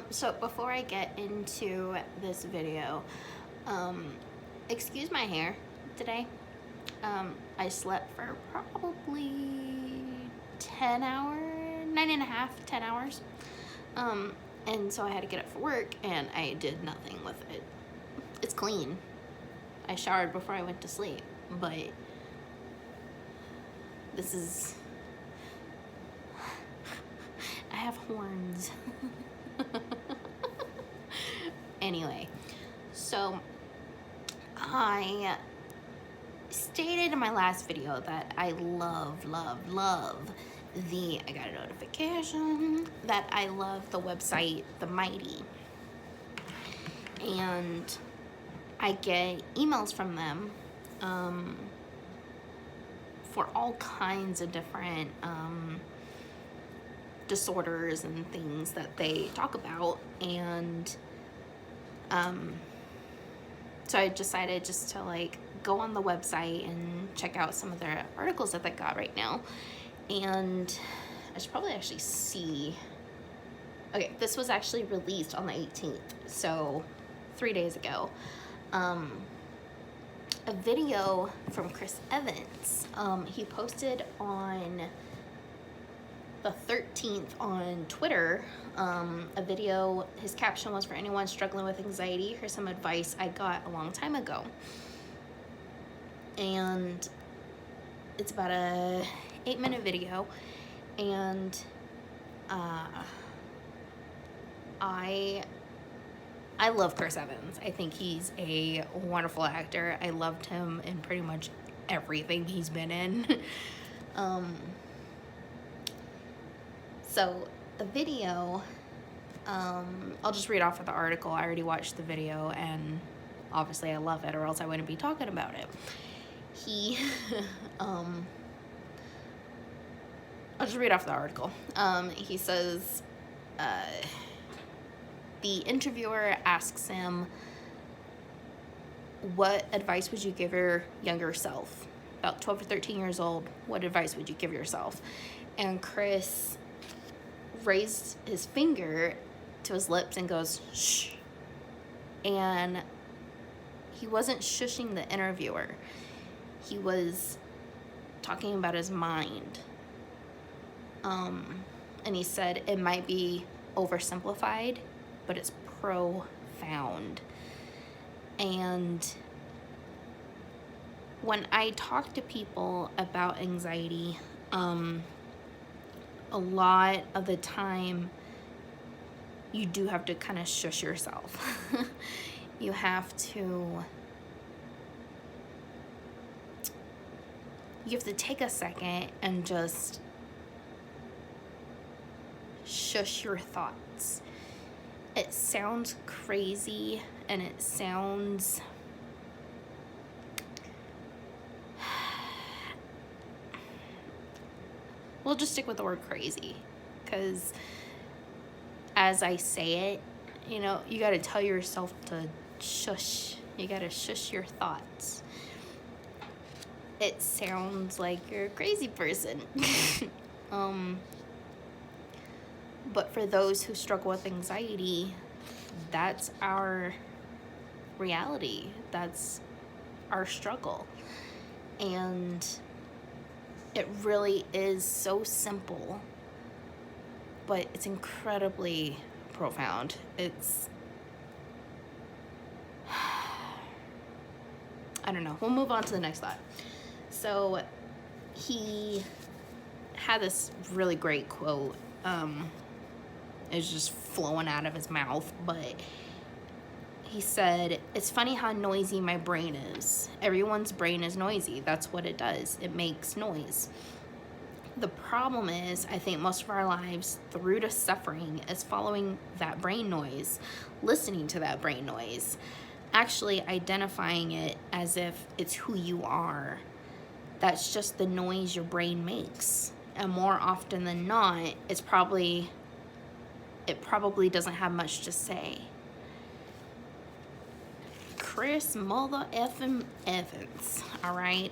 So before I get into this video, excuse my hair today. I slept for probably 10 hours, 9.5, 10 hours. And so I had to get up for work and I did nothing with it. It's clean. I showered before I went to sleep, but this is, I have horns. Anyway, so I stated in my last video that I love I got a notification that I love the website The Mighty, and I get emails from them for all kinds of different disorders and things that they talk about, and so I decided just to go on the website and check out some of their articles that they got right now. And I should probably actually see, okay, this was actually released on the 18th, so 3 days ago. A video from Chris Evans. He posted on the 13th on Twitter a video. His caption was, "For anyone struggling with anxiety, here's some advice I got a long time ago." And it's about a 8-minute video, and I love Chris Evans. I think he's a wonderful actor. I loved him in pretty much everything he's been in. So the video, I'll just read off of the article. I already watched the video and obviously I love it, or else I wouldn't be talking about it. I'll just read off the article. He says, the interviewer asks him, "What advice would you give your younger self?" About 12 or 13 years old, what advice would you give yourself? And Chris raised his finger to his lips and goes, "Shh." And he wasn't shushing the interviewer. He was talking about his mind. And he said it might be oversimplified, but it's profound. And when I talk to people about anxiety, a lot of the time you do have to kind of shush yourself. You have to take a second and just shush your thoughts. It sounds crazy and it sounds we'll just stick with the word crazy, because as I say it, you got to tell yourself to shush. You got to shush your thoughts. It sounds like you're a crazy person. But for those who struggle with anxiety, that's our reality. That's our struggle. And it really is so simple, but it's incredibly profound. I don't know. We'll move on to the next thought. So he had this really great quote. It's just flowing out of his mouth, but he said, "It's funny how noisy my brain is. Everyone's brain is noisy. That's what it does. It makes noise. The problem is, I think most of our lives, the root of suffering is following that brain noise, listening to that brain noise, actually identifying it as if it's who you are. That's just the noise your brain makes. And more often than not, it probably doesn't have much to say." Chris mother effing Evans, all right?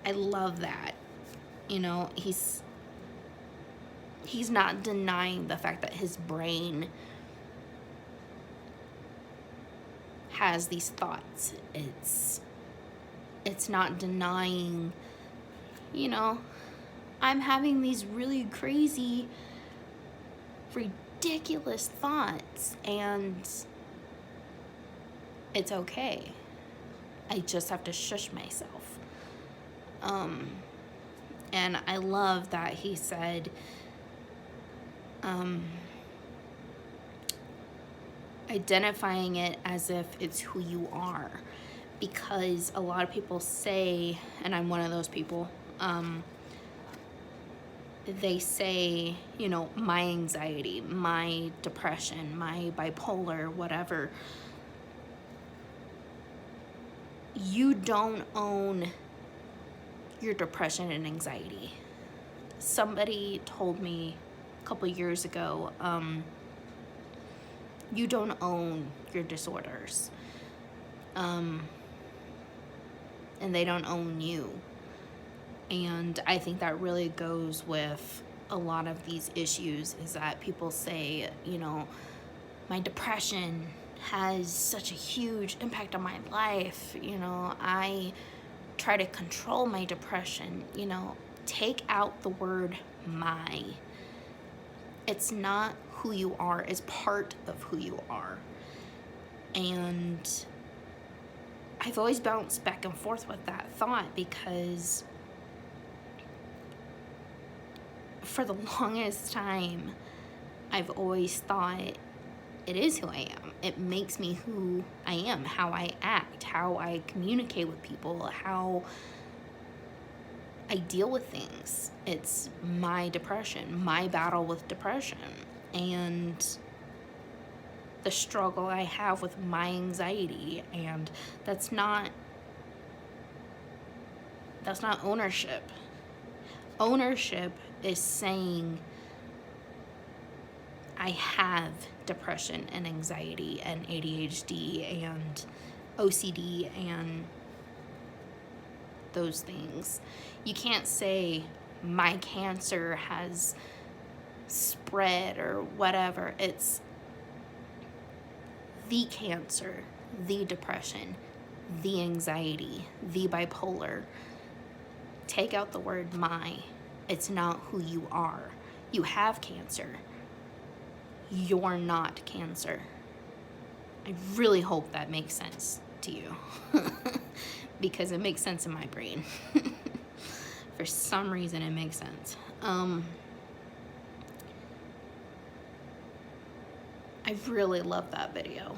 I love that. He's he's not denying the fact that his brain has these thoughts. It's not denying, you know, I'm having these really crazy, ridiculous thoughts, and it's okay. I just have to shush myself. And I love that he said, identifying it as if it's who you are, because a lot of people say, and I'm one of those people, they say, you know, my anxiety, my depression, my bipolar, whatever. You don't own your depression and anxiety. Somebody told me a couple years ago, you don't own your disorders. And they don't own you. And I think that really goes with a lot of these issues, is that people say, you know, my depression has such a huge impact on my life. You know, I try to control my depression. You know, take out the word my. It's not who you are, it's part of who you are. And I've always bounced back and forth with that thought, because for the longest time, I've always thought it is who I am. It makes me who I am, how I act, how I communicate with people, how I deal with things. It's my depression, my battle with depression, and the struggle I have with my anxiety. And that's not ownership. Ownership is saying, I have depression and anxiety and ADHD and OCD and those things. You can't say my cancer has spread or whatever. It's the cancer, the depression, the anxiety, the bipolar. Take out the word my. It's not who you are. You have cancer. You're not cancer. I really hope that makes sense to you. Because it makes sense in my brain. For some reason it makes sense. I really love that video.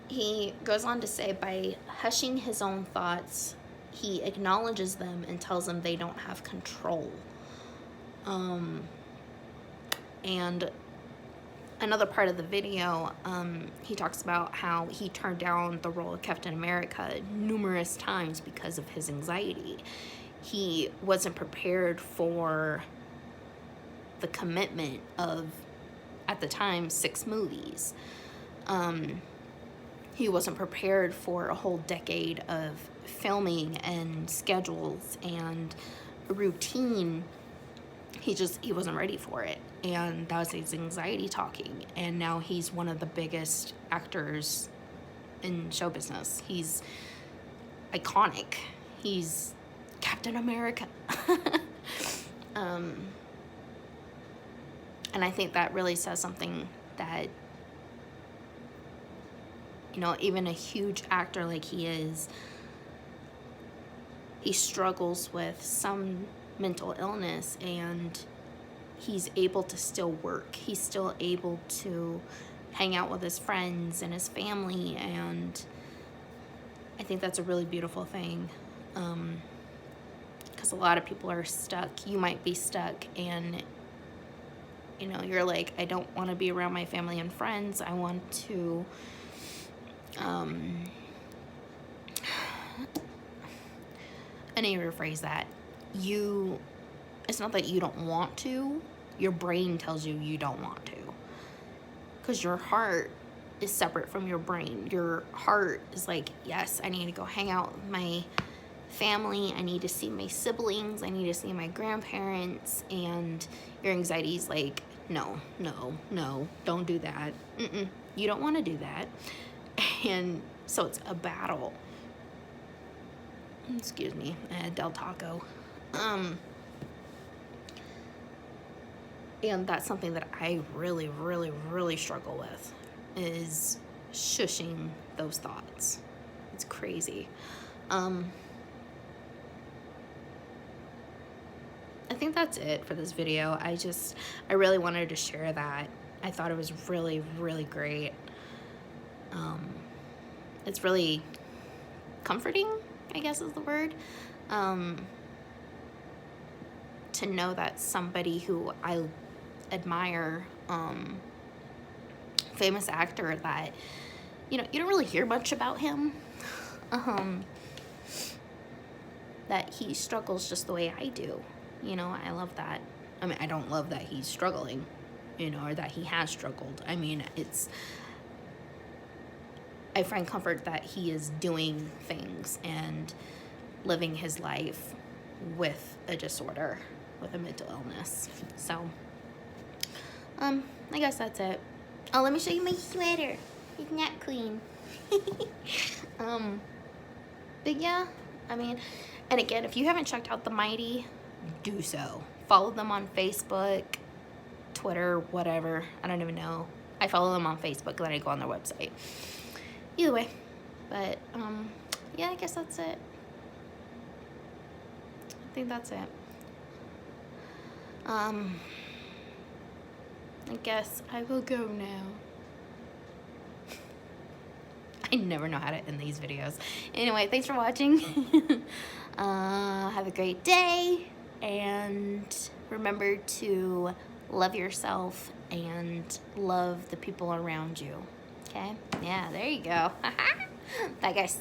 He goes on to say, by hushing his own thoughts, he acknowledges them and tells them they don't have control. And another part of the video, he talks about how he turned down the role of Captain America numerous times because of his anxiety. He wasn't prepared for the commitment of, at the time, 6 movies. He wasn't prepared for a whole decade of filming and schedules and a routine. He wasn't ready for it. And that was his anxiety talking. And now he's one of the biggest actors in show business. He's iconic. He's Captain America. And I think that really says something, that, you know, even a huge actor like he is, he struggles with some mental illness, and he's able to still work. He's still able to hang out with his friends and his family, and I think that's a really beautiful thing. Because a lot of people are stuck. You might be stuck, and you know, you're like, I don't want to be around my family and friends. I want to I need to rephrase that. It's not that you don't want to, your brain tells you you don't want to. Because your heart is separate from your brain. Your heart is like, yes, I need to go hang out with my family. I need to see my siblings. I need to see my grandparents. And your anxiety is like, no, no, no, don't do that. You don't want to do that. And so it's a battle. Excuse me, I had Del Taco. And that's something that I really, really, really struggle with, is shushing those thoughts. It's crazy. I think that's it for this video. I really wanted to share that. I thought it was really, really great. It's really comforting, I guess is the word. To know that somebody who I admire, famous actor that, you know, you don't really hear much about him, that he struggles just the way I do. You know, I love that. I mean, I don't love that he's struggling, you know, or that he has struggled. I mean, I find comfort that he is doing things and living his life with a disorder, with a mental illness. So, I guess that's it. Oh, let me show you my sweater. It's not clean. But yeah, I mean, and again, if you haven't checked out The Mighty, do so. Follow them on Facebook, Twitter, whatever. I don't even know. I follow them on Facebook, then I go on their website. Either way. But, yeah, I guess that's it. I think that's it. I guess I will go now. I never know how to end these videos. Anyway, thanks for watching. Have a great day. And remember to love yourself and love the people around you. Okay? Yeah, there you go. Bye, guys.